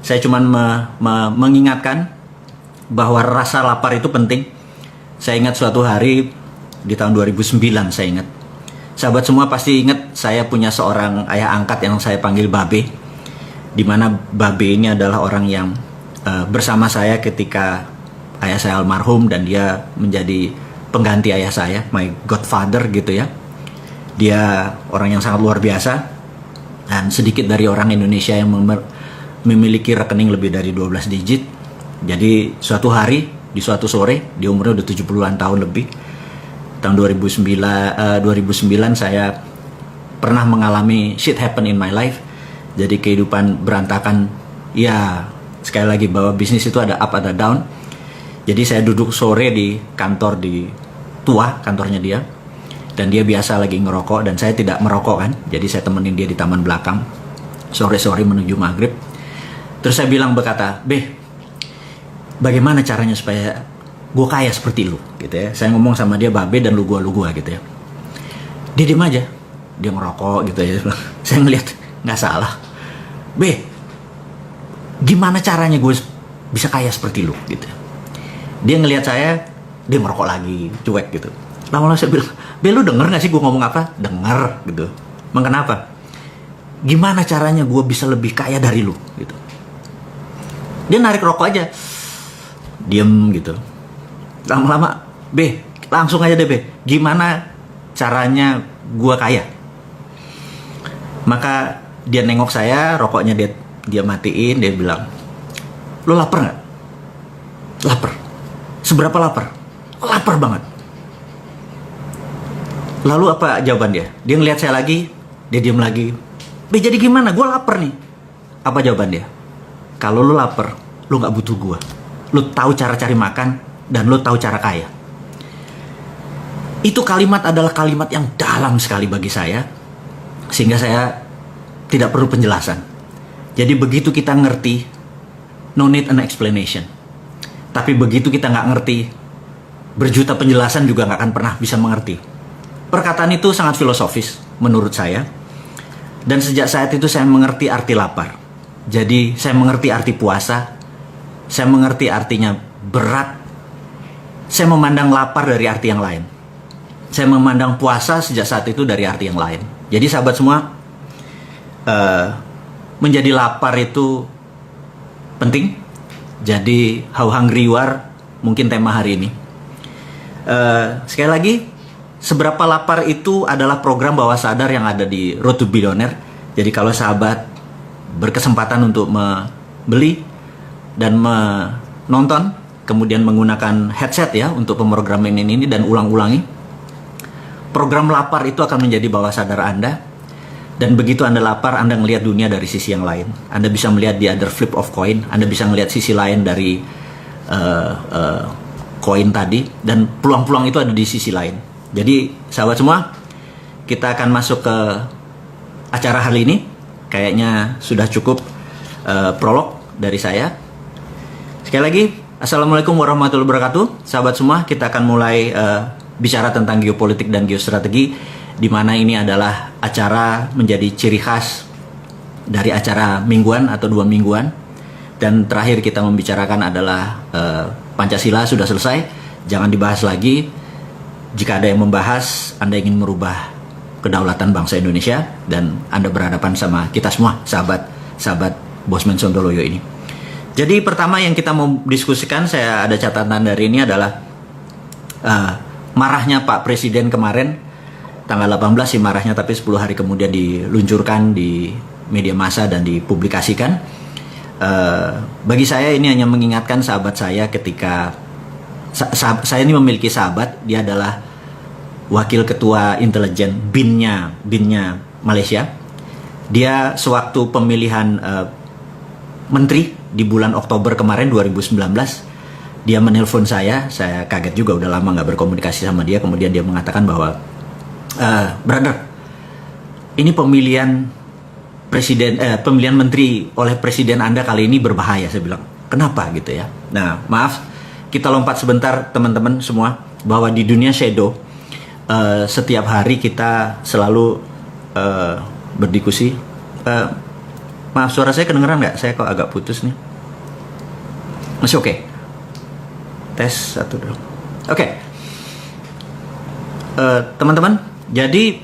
Saya cuma mengingatkan bahwa rasa lapar itu penting. Saya ingat suatu hari di tahun 2009, saya ingat. Sahabat semua pasti ingat saya punya seorang ayah angkat yang saya panggil Babe. Dimana Babe ini adalah orang yang bersama saya ketika ayah saya almarhum, dan dia menjadi pengganti ayah saya, my godfather gitu ya. Dia orang yang sangat luar biasa, dan sedikit dari orang Indonesia yang memiliki rekening lebih dari 12 digit. Jadi suatu hari, di suatu sore, di umurnya udah 70-an tahun lebih, tahun 2009 saya pernah mengalami shit happen in my life. Jadi kehidupan berantakan. Ya, sekali lagi bahwa bisnis itu ada up ada down. Jadi saya duduk sore di kantor di tua, kantornya dia. Dan dia biasa lagi ngerokok dan saya tidak merokok kan. Jadi saya temenin dia di taman belakang. Sore-sore menuju maghrib. Terus saya bilang berkata, bagaimana caranya supaya gue kaya seperti lu gitu ya. Saya ngomong sama dia Babe dan lu gua gitu ya. Dia diem aja, dia ngerokok gitu ya. Saya ngeliat nggak salah. Gimana caranya gue bisa kaya seperti lu gitu. Dia ngelihat saya, dia ngerokok lagi, cuek gitu. Lama-lama saya bilang, lu denger gak sih gue ngomong apa? Denger gitu. Emang kenapa? Gimana caranya gue bisa lebih kaya dari lu gitu. Dia narik rokok aja, diem gitu. Lama-lama, langsung aja deh gimana caranya gue kaya? Maka dia nengok saya, rokoknya dia matiin, dia bilang, lo lapar nggak? Lapar. Seberapa lapar? Lapar banget. Lalu apa jawaban dia? Dia ngeliat saya lagi, dia diem lagi. Jadi gimana? Gue lapar nih. Apa jawaban dia? Kalau lo lapar, lo nggak butuh gue. Lo tahu cara cari makan dan lo tahu cara kaya. Itu kalimat adalah kalimat yang dalam sekali bagi saya, sehingga saya tidak perlu penjelasan. Jadi begitu kita ngerti, no need an explanation. Tapi begitu kita nggak ngerti, berjuta penjelasan juga nggak akan pernah bisa mengerti. Perkataan itu sangat filosofis menurut saya. Dan sejak saat itu saya mengerti arti lapar. Jadi saya mengerti arti puasa. Saya mengerti artinya berat. Saya memandang lapar dari arti yang lain. Saya memandang puasa sejak saat itu dari arti yang lain. Jadi sahabat semua, menjadi lapar itu penting. Jadi how hungry you are, mungkin tema hari ini. Sekali lagi, seberapa lapar itu adalah program bawah sadar yang ada di Road to Billionaire. Jadi kalau sahabat berkesempatan untuk membeli dan menonton, kemudian menggunakan headset ya untuk pemrograman ini dan ulang-ulangi, program lapar itu akan menjadi bawah sadar Anda. Dan begitu Anda lapar, Anda melihat dunia dari sisi yang lain. Anda bisa melihat the other flip of coin. Anda bisa melihat sisi lain dari koin tadi. Dan peluang-peluang itu ada di sisi lain. Jadi sahabat semua, kita akan masuk ke acara hari ini. Kayaknya sudah cukup prolog dari saya. Sekali lagi, Assalamualaikum warahmatullahi wabarakatuh. Sahabat semua, kita akan mulai bicara tentang geopolitik dan geostrategi, di mana ini adalah acara menjadi ciri khas dari acara mingguan atau 2 mingguan. Dan terakhir kita membicarakan adalah Pancasila sudah selesai, jangan dibahas lagi. Jika ada yang membahas, Anda ingin merubah kedaulatan bangsa Indonesia, dan Anda berhadapan sama kita semua, sahabat Bosman Sondoloyo ini. Jadi pertama yang kita mau diskusikan, saya ada catatan dari ini adalah marahnya Pak Presiden kemarin, tanggal 18 sih marahnya, tapi 10 hari kemudian diluncurkan di media massa dan dipublikasikan. Bagi saya ini hanya mengingatkan sahabat saya ketika saya ini memiliki sahabat, dia adalah wakil ketua intelijen BIN-nya Malaysia. Dia sewaktu pemilihan menteri di bulan Oktober kemarin 2019, dia menelpon saya kaget juga, udah lama nggak berkomunikasi sama dia. Kemudian dia mengatakan bahwa brother, ini pemilihan menteri oleh presiden Anda kali ini berbahaya. Saya bilang, kenapa gitu ya? Nah, maaf, kita lompat sebentar teman-teman semua, bahwa di dunia shadow setiap hari kita selalu berdiskusi. Maaf, suara saya kedengeran nggak? Saya kok agak putus nih. Masih oke? Tes 1 dulu. Oke. Teman-teman, jadi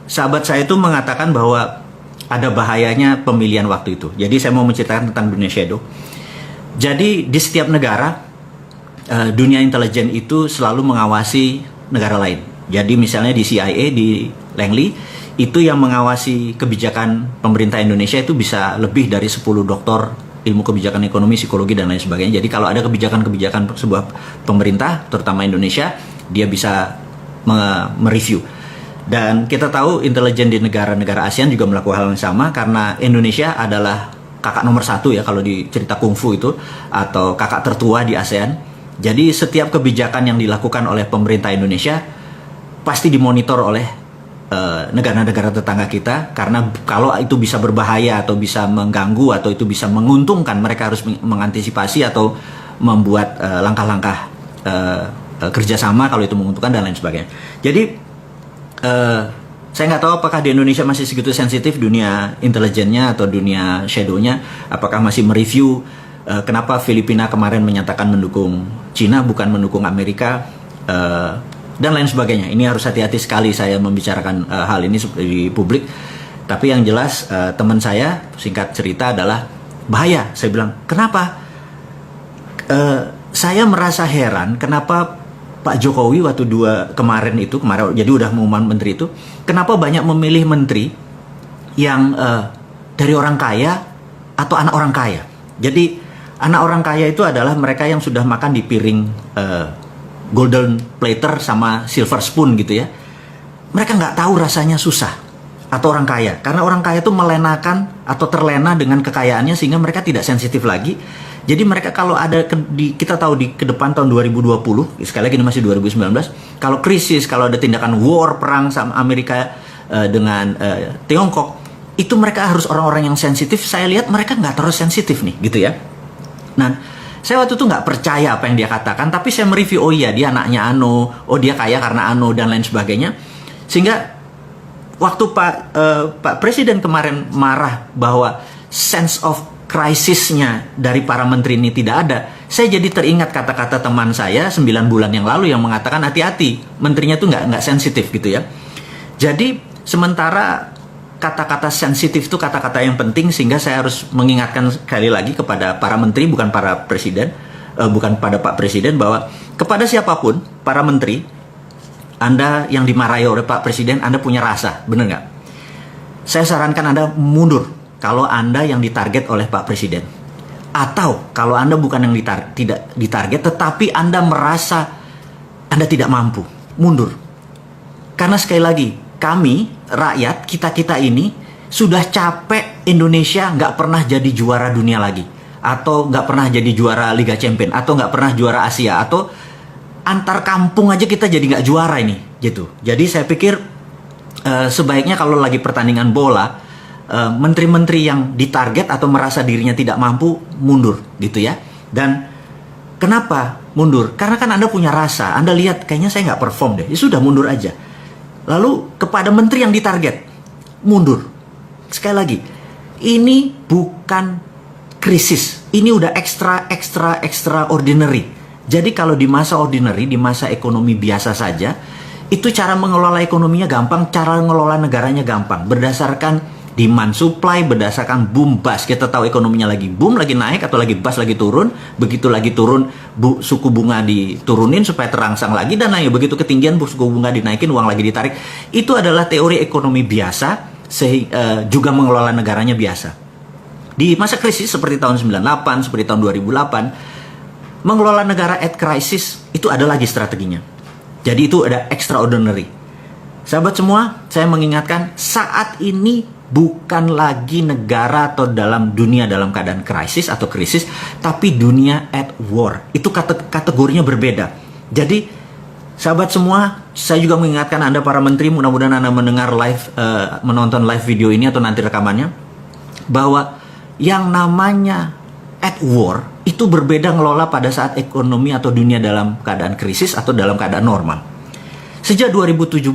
sahabat saya itu mengatakan bahwa ada bahayanya pemilihan waktu itu. Jadi saya mau menceritakan tentang dunia shadow. Jadi di setiap negara, dunia intelijen itu selalu mengawasi negara lain. Jadi misalnya di CIA, di Langley, itu yang mengawasi kebijakan pemerintah Indonesia itu bisa lebih dari 10 doktor ilmu kebijakan ekonomi, psikologi, dan lain sebagainya. Jadi kalau ada kebijakan-kebijakan sebuah pemerintah, terutama Indonesia, dia bisa mereview. Dan kita tahu intelijen di negara-negara ASEAN juga melakukan hal yang sama, karena Indonesia adalah kakak nomor 1 ya kalau di cerita kungfu itu, atau kakak tertua di ASEAN. Jadi setiap kebijakan yang dilakukan oleh pemerintah Indonesia pasti dimonitor oleh negara-negara tetangga kita, karena kalau itu bisa berbahaya atau bisa mengganggu atau itu bisa menguntungkan, mereka harus mengantisipasi atau membuat langkah-langkah kerjasama kalau itu menguntungkan dan lain sebagainya. Jadi saya nggak tahu apakah di Indonesia masih segitu sensitif dunia intelijennya atau dunia shadownya, apakah masih mereview kenapa Filipina kemarin menyatakan mendukung Cina bukan mendukung Amerika, dan lain sebagainya. Ini harus hati-hati sekali saya membicarakan hal ini di publik. Tapi yang jelas teman saya, singkat cerita, adalah bahaya. Saya bilang, kenapa? Saya merasa heran kenapa Pak Jokowi waktu kemarin, jadi udah mengumumkan menteri itu, kenapa banyak memilih menteri yang dari orang kaya atau anak orang kaya. Jadi anak orang kaya itu adalah mereka yang sudah makan di piring golden platter sama silver spoon gitu ya. Mereka nggak tahu rasanya susah atau orang kaya, karena orang kaya itu melenakan atau terlena dengan kekayaannya sehingga mereka tidak sensitif lagi. Jadi mereka kalau ada kita tahu di ke depan tahun 2020, sekali lagi ini masih 2019, kalau krisis, kalau ada tindakan war, perang sama Amerika dengan Tiongkok, itu mereka harus orang-orang yang sensitif. Saya lihat mereka nggak terlalu sensitif nih gitu ya. Nah, saya waktu itu nggak percaya apa yang dia katakan, tapi saya mereview, oh iya dia anaknya Ano, oh dia kaya karena Ano, dan lain sebagainya. Sehingga waktu Pak Presiden kemarin marah bahwa sense of crisisnya dari para menteri ini tidak ada, saya jadi teringat kata-kata teman saya 9 bulan yang lalu yang mengatakan hati-hati, menterinya tuh nggak sensitif gitu ya. Jadi sementara kata-kata sensitif itu kata-kata yang penting, sehingga saya harus mengingatkan sekali lagi kepada para menteri, bukan para presiden, bukan pada Pak Presiden, bahwa kepada siapapun, para menteri, Anda yang dimarahi oleh Pak Presiden, Anda punya rasa, benar nggak? Saya sarankan Anda mundur kalau Anda yang ditarget oleh Pak Presiden. Atau kalau Anda bukan yang tidak ditarget, tetapi Anda merasa Anda tidak mampu, mundur. Karena sekali lagi, kami, rakyat, kita ini sudah capek Indonesia nggak pernah jadi juara dunia lagi, atau nggak pernah jadi juara Liga Champion, atau nggak pernah juara Asia, atau antar kampung aja kita jadi nggak juara ini, gitu. Jadi saya pikir sebaiknya kalau lagi pertandingan bola, menteri-menteri yang ditarget atau merasa dirinya tidak mampu mundur, gitu ya. Dan kenapa mundur? Karena kan Anda punya rasa, Anda lihat kayaknya saya nggak perform deh, ya sudah mundur aja. Lalu kepada menteri yang ditarget, mundur. Sekali lagi, ini bukan krisis. Ini udah extraordinary. Jadi kalau di masa ordinary, di masa ekonomi biasa saja, itu cara mengelola ekonominya gampang, cara mengelola negaranya gampang. Berdasarkan demand supply, berdasarkan boom bust. Kita tahu ekonominya lagi boom, lagi naik, atau lagi bust, lagi turun. Begitu lagi turun, suku bunga diturunin supaya terangsang lagi, dan naik. Begitu ketinggian, suku bunga dinaikin, uang lagi ditarik. Itu adalah teori ekonomi biasa, juga mengelola negaranya biasa. Di masa krisis seperti tahun 98, seperti tahun 2008, mengelola negara at crisis itu ada lagi strateginya. Jadi itu ada extraordinary. Sahabat semua, saya mengingatkan, saat ini bukan lagi negara atau dalam dunia dalam keadaan krisis atau krisis, tapi dunia at war. Itu kategorinya berbeda. Jadi sahabat semua, saya juga mengingatkan Anda para menteri, mudah-mudahan Anda mendengar menonton live video ini atau nanti rekamannya, bahwa yang namanya at war itu berbeda ngelola pada saat ekonomi atau dunia dalam keadaan krisis atau dalam keadaan normal. Sejak 2017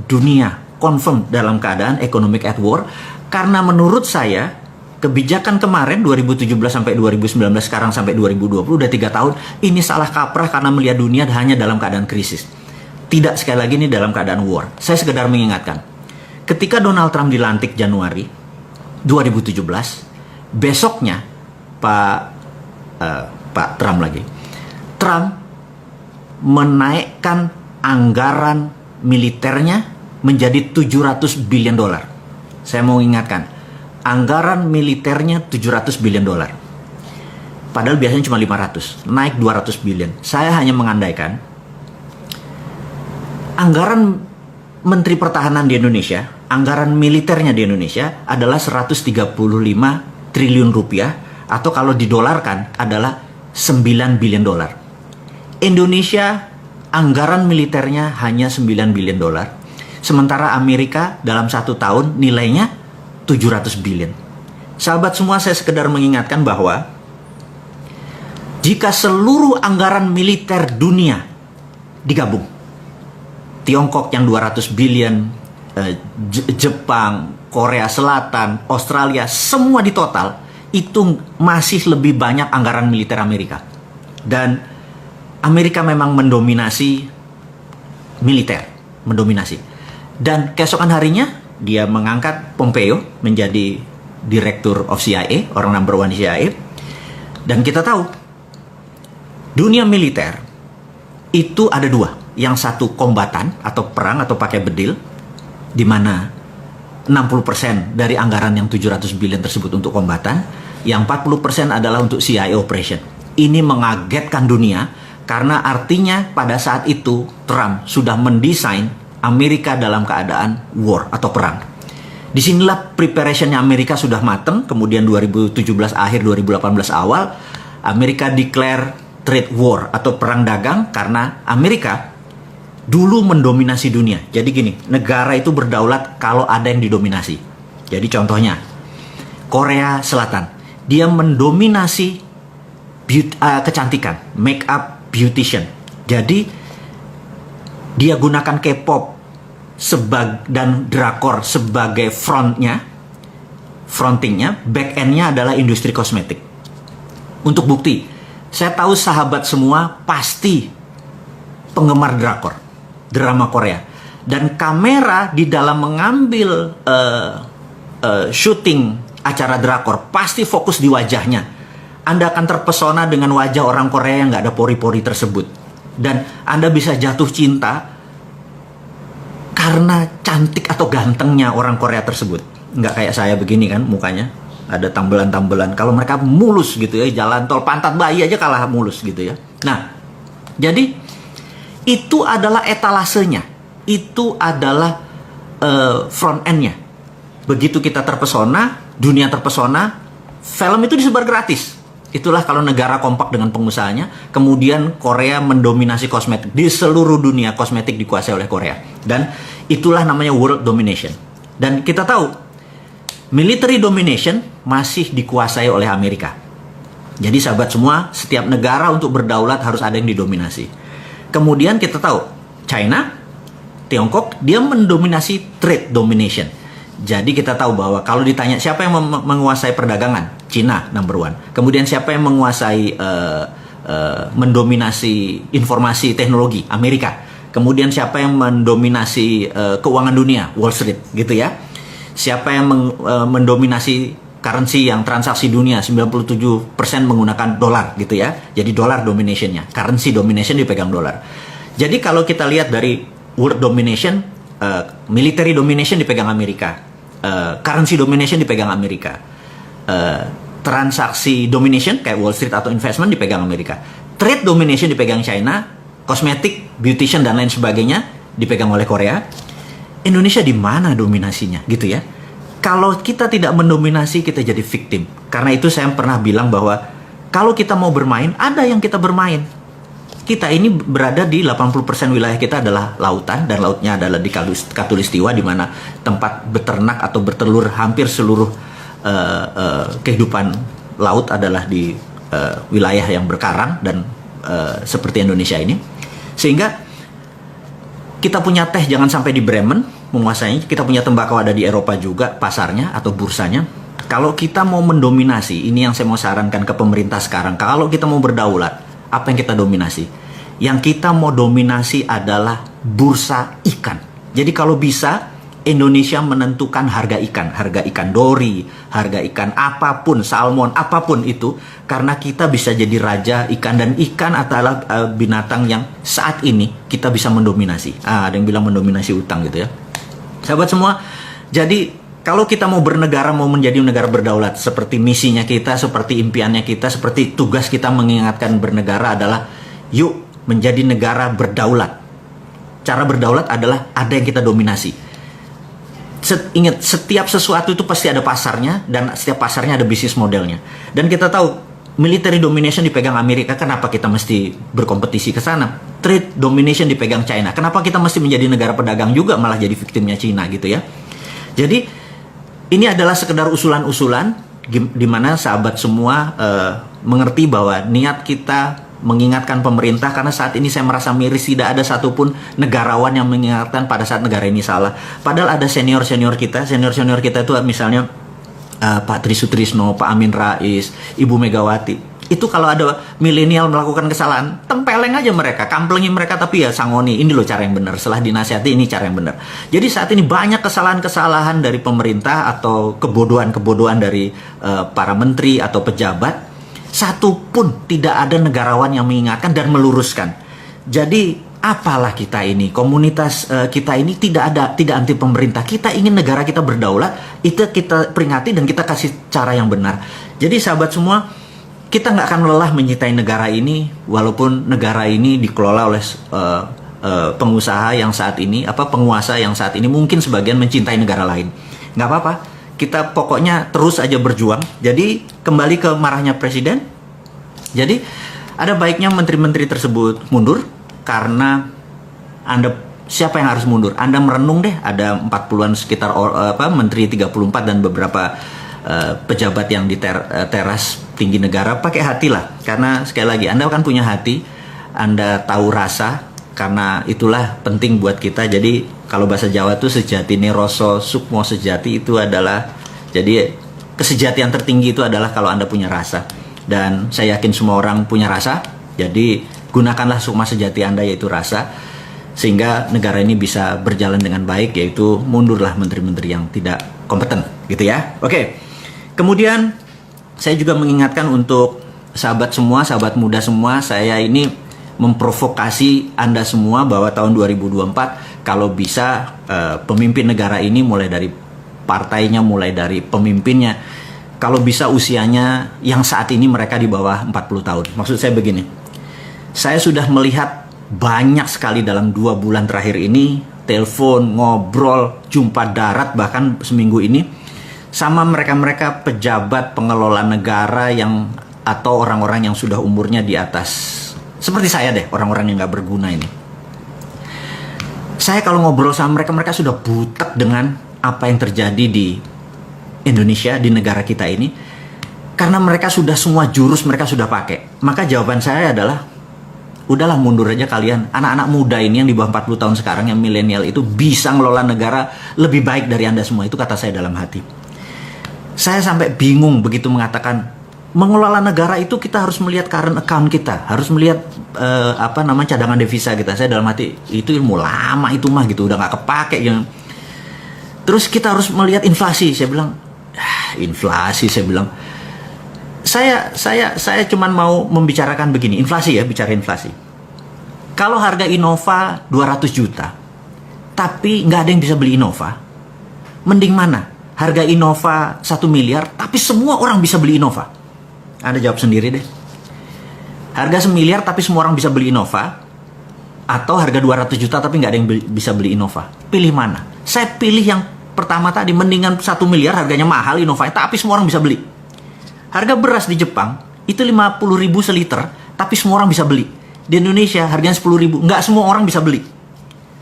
dunia confirm dalam keadaan economic at war, karena menurut saya kebijakan kemarin 2017 sampai 2019, sekarang sampai 2020, udah 3 tahun, ini salah kaprah karena melihat dunia hanya dalam keadaan krisis. Tidak, sekali lagi ini dalam keadaan war. Saya sekedar mengingatkan, ketika Donald Trump dilantik Januari 2017, besoknya Pak Trump menaikkan anggaran militernya menjadi 700 billion dolar. Saya mau ingatkan, anggaran militernya 700 billion dolar. Padahal biasanya cuma 500, naik 200 billion. Saya hanya mengandaikan anggaran Menteri Pertahanan di Indonesia, anggaran militernya di Indonesia adalah 135 triliun rupiah, atau kalau didolarkan adalah 9 billion dolar. Indonesia anggaran militernya hanya 9 billion dolar. Sementara Amerika dalam 1 tahun nilainya 700 billion. Sahabat semua, saya sekedar mengingatkan bahwa jika seluruh anggaran militer dunia digabung, Tiongkok yang 200 billion, Jepang, Korea Selatan, Australia, semua di total, itu masih lebih banyak anggaran militer Amerika. Dan Amerika memang mendominasi militer, mendominasi. Dan keesokan harinya dia mengangkat Pompeo menjadi Direktur of CIA, orang number one CIA. Dan kita tahu dunia militer itu ada 2. Yang satu kombatan atau perang atau pakai bedil, di mana 60% dari anggaran yang 700 billion tersebut untuk kombatan, yang 40% adalah untuk CIA operation. Ini mengagetkan dunia karena artinya pada saat itu Trump sudah mendesain Amerika dalam keadaan war atau perang. Disinilah preparationnya Amerika sudah matang. Kemudian 2017 akhir, 2018 awal, Amerika declare trade war atau perang dagang karena Amerika dulu mendominasi dunia. Jadi gini, negara itu berdaulat kalau ada yang didominasi. Jadi contohnya Korea Selatan, dia mendominasi kecantikan, make up beautician. Jadi dia gunakan K-pop dan drakor sebagai frontingnya, back endnya adalah industri kosmetik. Untuk bukti, saya tahu sahabat semua pasti penggemar drakor, drama Korea, dan kamera di dalam mengambil syuting acara drakor pasti fokus di wajahnya. Anda akan terpesona dengan wajah orang Korea yang nggak ada pori-pori tersebut, dan Anda bisa jatuh cinta karena cantik atau gantengnya orang Korea tersebut. Nggak kayak saya begini kan mukanya, ada tambelan-tambelan. Kalau mereka mulus gitu ya, jalan tol pantat bayi aja kalah mulus gitu ya. Nah, jadi itu adalah etalasenya, itu adalah front endnya. Begitu kita terpesona, dunia terpesona, film itu disebar gratis. Itulah kalau negara kompak dengan pengusahanya. Kemudian Korea mendominasi kosmetik. Di seluruh dunia kosmetik dikuasai oleh Korea. Dan itulah namanya world domination. Dan kita tahu military domination masih dikuasai oleh Amerika. Jadi sahabat semua, setiap negara untuk berdaulat harus ada yang didominasi. Kemudian kita tahu China, Tiongkok, dia mendominasi trade domination. Jadi kita tahu bahwa kalau ditanya siapa yang menguasai perdagangan, Cina number one. Kemudian siapa yang menguasai mendominasi informasi teknologi, Amerika. Kemudian siapa yang mendominasi keuangan dunia, Wall Street, gitu ya. Siapa yang mendominasi currency yang transaksi dunia, 97% menggunakan dolar, gitu ya. Jadi dolar dominationnya, currency domination dipegang dolar. Jadi kalau kita lihat dari world domination, military domination dipegang Amerika, currency domination dipegang Amerika, transaksi domination kayak Wall Street atau investment dipegang Amerika, trade domination dipegang China, kosmetik, beautician dan lain sebagainya dipegang oleh Korea. Indonesia di mana dominasinya gitu ya? Kalau kita tidak mendominasi, kita jadi victim. Karena itu saya pernah bilang bahwa kalau kita mau bermain, ada yang kita bermain. Kita ini berada di 80% wilayah kita adalah lautan, dan lautnya adalah di Katulistiwa, di mana tempat beternak atau bertelur hampir seluruh kehidupan laut adalah di wilayah yang berkarang dan seperti Indonesia ini. Sehingga kita punya teh jangan sampai di Bremen menguasainya, kita punya tembakau ada di Eropa juga pasarnya atau bursanya. Kalau kita mau mendominasi, ini yang saya mau sarankan ke pemerintah sekarang. Kalau kita mau berdaulat, apa yang kita dominasi? Yang kita mau dominasi adalah bursa ikan. Jadi kalau bisa, Indonesia menentukan harga ikan dori, harga ikan apapun, salmon, apapun itu. Karena kita bisa jadi raja ikan, dan ikan adalah binatang yang saat ini kita bisa mendominasi. Ada yang bilang mendominasi utang gitu ya. Sahabat semua, jadi kalau kita mau bernegara, mau menjadi negara berdaulat, seperti misinya kita, seperti impiannya kita, seperti tugas kita mengingatkan bernegara adalah, yuk menjadi negara berdaulat. Cara berdaulat adalah ada yang kita dominasi. Ingat, setiap sesuatu itu pasti ada pasarnya, dan setiap pasarnya ada bisnis modelnya. Dan kita tahu, military domination dipegang Amerika, kenapa kita mesti berkompetisi ke sana? Trade domination dipegang China, kenapa kita mesti menjadi negara pedagang juga, malah jadi victimnya China gitu ya. Jadi ini adalah sekedar usulan-usulan di mana sahabat semua mengerti bahwa niat kita mengingatkan pemerintah, karena saat ini saya merasa miris tidak ada satupun negarawan yang mengingatkan pada saat negara ini salah. Padahal ada senior-senior kita itu misalnya Pak Tri Sutrisno, Pak Amin Rais, Ibu Megawati. Itu kalau ada milenial melakukan kesalahan, tempeleng aja mereka, kamplengin mereka, tapi ya sangoni, ini loh cara yang benar, setelah dinasihati ini cara yang benar. Jadi saat ini banyak kesalahan-kesalahan dari pemerintah atau kebodohan-kebodohan dari para menteri atau pejabat, satu pun tidak ada negarawan yang mengingatkan dan meluruskan. Jadi apalah kita ini, komunitas kita ini tidak anti pemerintah. Kita ingin negara kita berdaulat, itu kita peringati dan kita kasih cara yang benar. Jadi sahabat semua, kita nggak akan lelah mencintai negara ini, walaupun negara ini dikelola oleh pengusaha yang saat ini, penguasa yang saat ini mungkin sebagian mencintai negara lain. Nggak apa-apa, kita pokoknya terus aja berjuang. Jadi kembali ke marahnya presiden. Jadi ada baiknya menteri-menteri tersebut mundur, karena siapa yang harus mundur? Anda merenung deh, ada 40-an sekitar menteri 34 dan beberapa pejabat yang di teras tinggi negara. Pakai hati lah, karena sekali lagi Anda kan punya hati, Anda tahu rasa, karena itulah penting buat kita. Jadi kalau bahasa Jawa tuh sejati neroso sukmo sejati, itu adalah, jadi kesejatian tertinggi itu adalah kalau Anda punya rasa, dan saya yakin semua orang punya rasa. Jadi gunakanlah sukma sejati Anda, yaitu rasa, sehingga negara ini bisa berjalan dengan baik, yaitu mundurlah menteri-menteri yang tidak kompeten gitu ya. Oke. Kemudian saya juga mengingatkan untuk sahabat semua, sahabat muda semua, saya ini memprovokasi Anda semua bahwa tahun 2024 kalau bisa pemimpin negara ini, mulai dari partainya, mulai dari pemimpinnya, kalau bisa usianya yang saat ini mereka di bawah 40 tahun. Maksud saya begini, saya sudah melihat banyak sekali dalam 2 bulan terakhir ini, telepon, ngobrol, jumpa darat bahkan seminggu ini, sama mereka-mereka pejabat pengelola negara yang, atau orang-orang yang sudah umurnya di atas, seperti saya deh, orang-orang yang gak berguna ini. Saya kalau ngobrol sama mereka sudah butek dengan apa yang terjadi di Indonesia, di negara kita ini, karena mereka sudah semua jurus mereka sudah pakai. Maka jawaban saya adalah, udahlah mundur aja kalian. Anak-anak muda ini yang di bawah 40 tahun sekarang, yang milenial itu bisa ngelola negara lebih baik dari Anda semua. Itu kata saya dalam hati. Saya sampai bingung begitu mengatakan, mengelola negara itu kita harus melihat current account kita, harus melihat cadangan devisa kita. Saya dalam hati, itu ilmu lama itu mah gitu, udah nggak kepake gitu. Terus kita harus melihat inflasi. Saya bilang, inflasi, saya bilang. Saya cuman mau membicarakan begini, inflasi ya, bicara inflasi. Kalau harga Innova 200 juta, tapi nggak ada yang bisa beli Innova, mending mana? Harga Innova 1 miliar, tapi semua orang bisa beli Innova. Anda jawab sendiri deh. Harga 1 miliar, tapi semua orang bisa beli Innova, atau harga 200 juta, tapi nggak ada yang bisa beli Innova. Pilih mana? Saya pilih yang pertama tadi, mendingan 1 miliar, harganya mahal Innova, tapi semua orang bisa beli. Harga beras di Jepang itu 50.000 seliter, tapi semua orang bisa beli. Di Indonesia harganya 10.000, nggak semua orang bisa beli.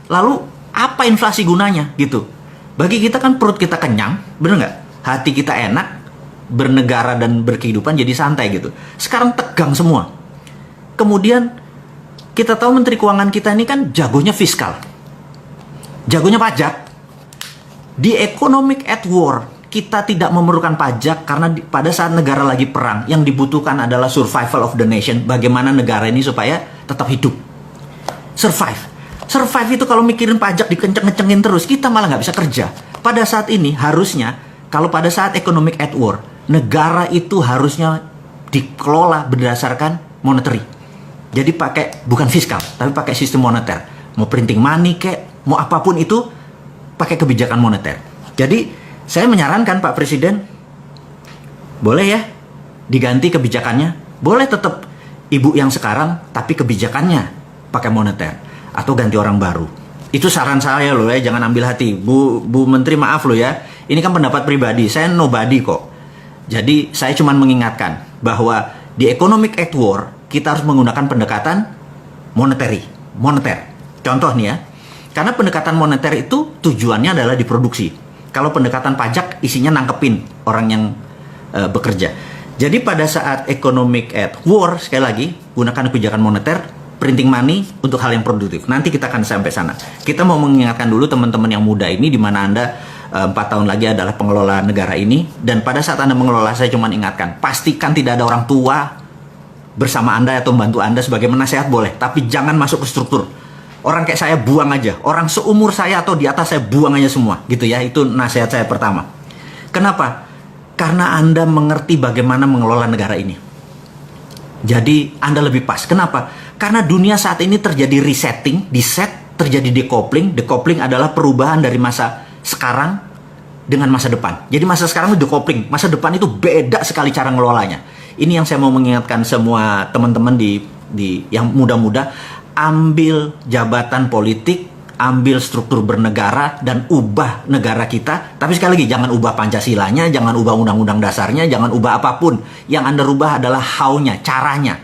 Lalu apa inflasi gunanya gitu? Bagi kita kan perut kita kenyang, bener nggak? Hati kita enak, bernegara dan berkehidupan jadi santai gitu. Sekarang tegang semua. Kemudian kita tahu Menteri Keuangan kita ini kan jagonya fiskal, jagonya pajak. Di economic at war, kita tidak memerlukan pajak karena pada saat negara lagi perang, yang dibutuhkan adalah survival of the nation. Bagaimana negara ini supaya tetap hidup. Survive itu kalau mikirin pajak dikenceng-kencengin terus, kita malah nggak bisa kerja. Pada saat ini harusnya, kalau pada saat economic at war, negara itu harusnya dikelola berdasarkan monetary. Jadi bukan fiskal, tapi pakai sistem moneter. Mau printing money kek, mau apapun itu, pakai kebijakan moneter. Jadi saya menyarankan Pak Presiden, boleh ya diganti kebijakannya. Boleh tetap ibu yang sekarang, tapi kebijakannya pakai moneter. Atau ganti orang baru. Itu saran saya loh ya, jangan ambil hati. Bu Menteri maaf loh ya, ini kan pendapat pribadi, saya nobody kok. Jadi saya cuma mengingatkan bahwa di economic at war, kita harus menggunakan pendekatan moneter. Contoh nih ya, karena pendekatan moneter itu tujuannya adalah diproduksi. Kalau pendekatan pajak isinya nangkepin orang yang bekerja. Jadi pada saat economic at war, sekali lagi, gunakan kebijakan moneter, printing money untuk hal yang produktif. Nanti kita akan sampai sana. Kita mau mengingatkan dulu teman-teman yang muda ini, di mana Anda 4 tahun lagi adalah pengelola negara ini. Dan pada saat Anda mengelola, saya cuma ingatkan, pastikan tidak ada orang tua bersama Anda atau membantu Anda sebagai penasehat boleh. Tapi jangan masuk ke struktur. Orang kayak saya buang aja. Orang seumur saya atau di atas saya buang aja semua. Gitu ya, itu nasihat saya pertama. Kenapa? Karena Anda mengerti bagaimana mengelola negara ini. Jadi Anda lebih pas. Kenapa? Karena dunia saat ini terjadi resetting, terjadi decoupling. Decoupling adalah perubahan dari masa sekarang dengan masa depan. Jadi masa sekarang itu decoupling, masa depan itu beda sekali cara ngelolanya. Ini yang saya mau mengingatkan semua teman-teman di yang muda-muda, ambil jabatan politik, ambil struktur bernegara dan ubah negara kita. Tapi sekali lagi, jangan ubah Pancasilanya, jangan ubah undang-undang dasarnya, jangan ubah apapun. Yang Anda rubah adalah how-nya, caranya.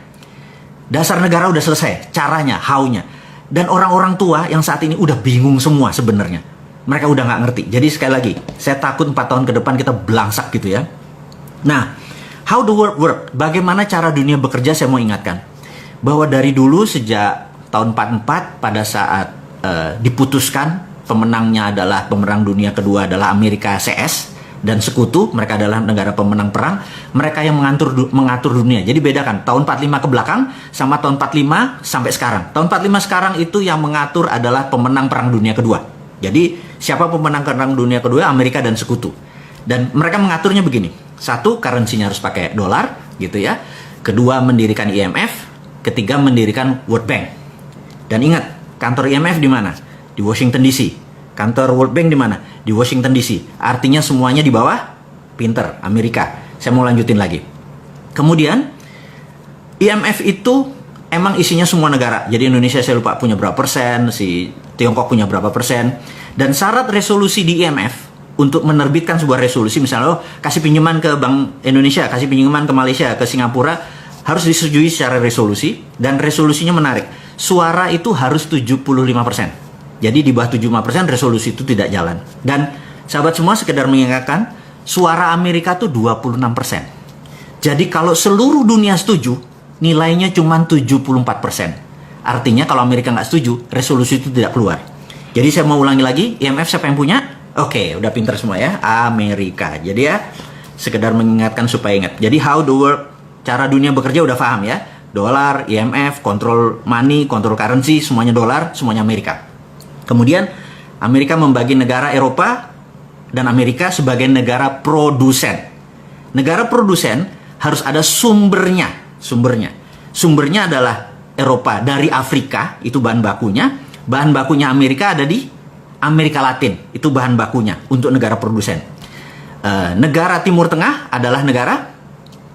Dasar negara udah selesai, caranya, how-nya. Dan orang-orang tua yang saat ini udah bingung semua sebenarnya. Mereka udah nggak ngerti. Jadi sekali lagi, saya takut 4 tahun ke depan kita belangsak gitu ya. Nah, how the world work? Bagaimana cara dunia bekerja, saya mau ingatkan. Bahwa dari dulu sejak tahun 44 pada saat diputuskan pemenangnya adalah pemenang dunia kedua adalah Amerika CS dan sekutu, mereka adalah negara pemenang perang, mereka yang mengatur dunia. Jadi bedakan tahun 45 ke belakang sama tahun 45 sampai sekarang. Tahun 45 sekarang itu yang mengatur adalah pemenang perang dunia kedua. Jadi siapa pemenang perang dunia kedua? Amerika dan sekutu. Dan mereka mengaturnya begini. Satu, currency-nya harus pakai dolar gitu ya. Kedua, mendirikan IMF. Ketiga, mendirikan World Bank. Dan ingat, kantor IMF di mana? Di Washington DC. Kantor World Bank di mana? Di Washington DC. Artinya semuanya di bawah pinter Amerika. Saya mau lanjutin lagi. Kemudian IMF itu emang isinya semua negara. Jadi Indonesia saya lupa punya berapa persen, si Tiongkok punya berapa persen. Dan syarat resolusi di IMF untuk menerbitkan sebuah resolusi, misalnya kasih pinjaman ke Bank Indonesia, kasih pinjaman ke Malaysia, ke Singapura, harus disetujui secara resolusi. Dan resolusinya menarik. Suara itu harus 75%. Jadi di bawah 75% resolusi itu tidak jalan. Dan sahabat semua sekedar mengingatkan, suara Amerika itu 26%. Jadi kalau seluruh dunia setuju, nilainya cuma 74%. Artinya kalau Amerika nggak setuju, resolusi itu tidak keluar. Jadi saya mau ulangi lagi, IMF siapa yang punya? Oke, udah pinter semua ya, Amerika. Jadi ya, sekedar mengingatkan supaya ingat. Jadi how the world, cara dunia bekerja udah paham ya. Dolar, IMF, kontrol money, kontrol currency, semuanya dolar, semuanya Amerika. Kemudian Amerika membagi negara Eropa dan Amerika sebagai negara produsen. Negara produsen harus ada sumbernya. Sumbernya adalah Eropa dari Afrika, itu bahan bakunya. Bahan bakunya Amerika ada di Amerika Latin, itu bahan bakunya untuk negara produsen. Negara Timur Tengah adalah negara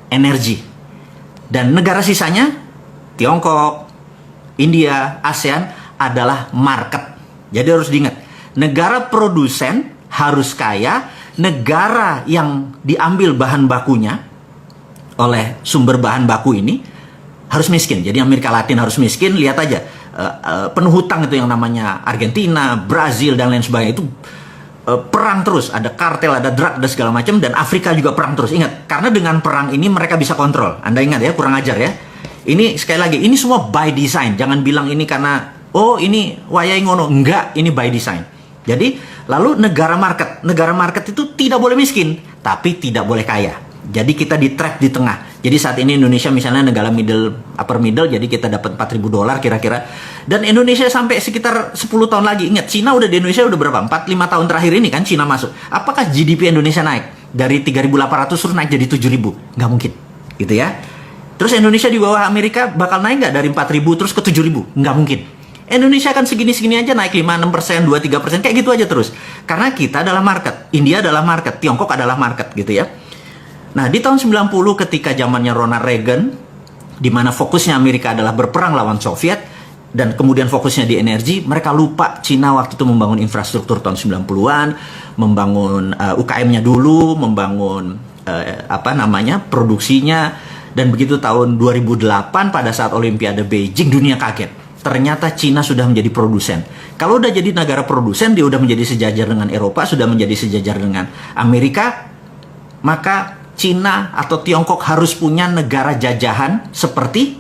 energi. Dan negara sisanya, Tiongkok, India, ASEAN adalah market. Jadi harus diingat, negara produsen harus kaya, negara yang diambil bahan bakunya oleh sumber bahan baku ini harus miskin. Jadi Amerika Latin harus miskin, lihat aja. Penuh hutang itu yang namanya Argentina, Brazil, dan lain sebagainya itu perang terus, ada kartel, ada drug, ada segala macam, dan Afrika juga perang terus. Ingat, karena dengan perang ini mereka bisa kontrol. Anda ingat ya, kurang ajar ya. Ini sekali lagi, ini semua by design. Jangan bilang ini karena oh ini wayai ngono, enggak, ini by design. Jadi lalu negara market itu tidak boleh miskin, tapi tidak boleh kaya. Jadi kita di trap di tengah. Jadi saat ini Indonesia misalnya negara upper middle, jadi kita dapat 4.000 dolar kira-kira. Dan Indonesia sampai sekitar 10 tahun lagi. Ingat, Cina udah di Indonesia udah berapa? 4-5 tahun terakhir ini kan Cina masuk. Apakah GDP Indonesia naik? Dari 3.800 terus naik jadi 7.000? Nggak mungkin. Gitu ya. Terus Indonesia di bawah Amerika bakal naik nggak dari 4.000 terus ke 7.000? Nggak mungkin. Indonesia kan segini-segini aja naik 5-6%, 2-3%, kayak gitu aja terus. Karena kita adalah market, India adalah market, Tiongkok adalah market gitu ya. Nah, di tahun 90 ketika zamannya Ronald Reagan, di mana fokusnya Amerika adalah berperang lawan Soviet, dan kemudian fokusnya di energi, mereka lupa Cina waktu itu membangun infrastruktur tahun 90-an, membangun UKM-nya dulu, membangun produksinya, dan begitu tahun 2008 pada saat Olimpiade Beijing, dunia kaget. Ternyata Cina sudah menjadi produsen. Kalau udah jadi negara produsen, dia udah menjadi sejajar dengan Eropa, sudah menjadi sejajar dengan Amerika, maka Cina atau Tiongkok harus punya negara jajahan seperti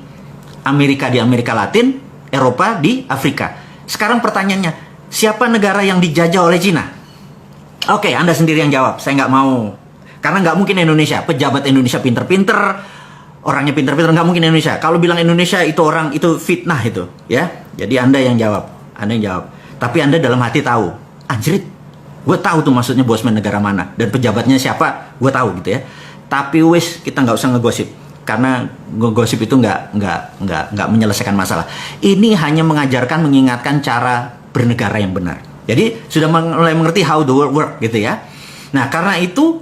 Amerika di Amerika Latin, Eropa di Afrika. Sekarang pertanyaannya, siapa negara yang dijajah oleh Cina? Oke, Anda sendiri yang jawab. Saya nggak mau. Karena nggak mungkin Indonesia. Pejabat Indonesia pinter-pinter, orangnya pinter-pinter, nggak mungkin Indonesia. Kalau bilang Indonesia itu orang, itu fitnah itu, ya. Jadi Anda yang jawab. Anda yang jawab. Tapi Anda dalam hati tahu, anjrit, gue tahu tuh maksudnya bosman negara mana. Dan pejabatnya siapa, gue tahu gitu ya. Tapi wis, kita nggak usah ngegosip. Karena ngegosip itu nggak menyelesaikan masalah. Ini hanya mengajarkan, mengingatkan cara bernegara yang benar. Jadi sudah mulai mengerti how the world work gitu ya. Nah karena itu,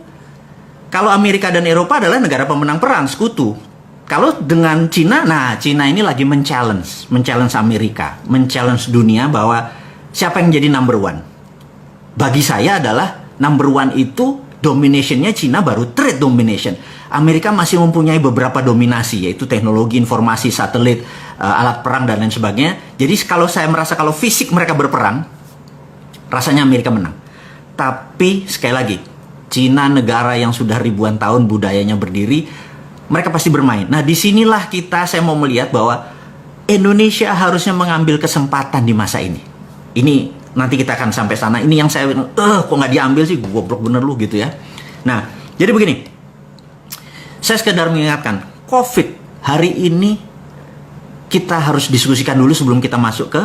kalau Amerika dan Eropa adalah negara pemenang perang, sekutu. Kalau dengan Cina, nah Cina ini lagi men-challenge Amerika, men-challenge dunia bahwa siapa yang jadi number one. Bagi saya adalah number one itu dominationnya Cina baru trade domination. Amerika masih mempunyai beberapa dominasi, yaitu teknologi, informasi, satelit, alat perang, dan lain sebagainya. Jadi kalau saya merasa kalau fisik mereka berperang, rasanya Amerika menang. Tapi sekali lagi, Cina negara yang sudah ribuan tahun budayanya berdiri, mereka pasti bermain. Nah disinilah saya mau melihat bahwa Indonesia harusnya mengambil kesempatan di masa ini. Ini nanti kita akan sampai sana. Ini yang saya kok nggak diambil sih, goblok bener lu gitu ya. Nah jadi begini, saya sekedar mengingatkan, COVID hari ini kita harus diskusikan dulu sebelum kita masuk ke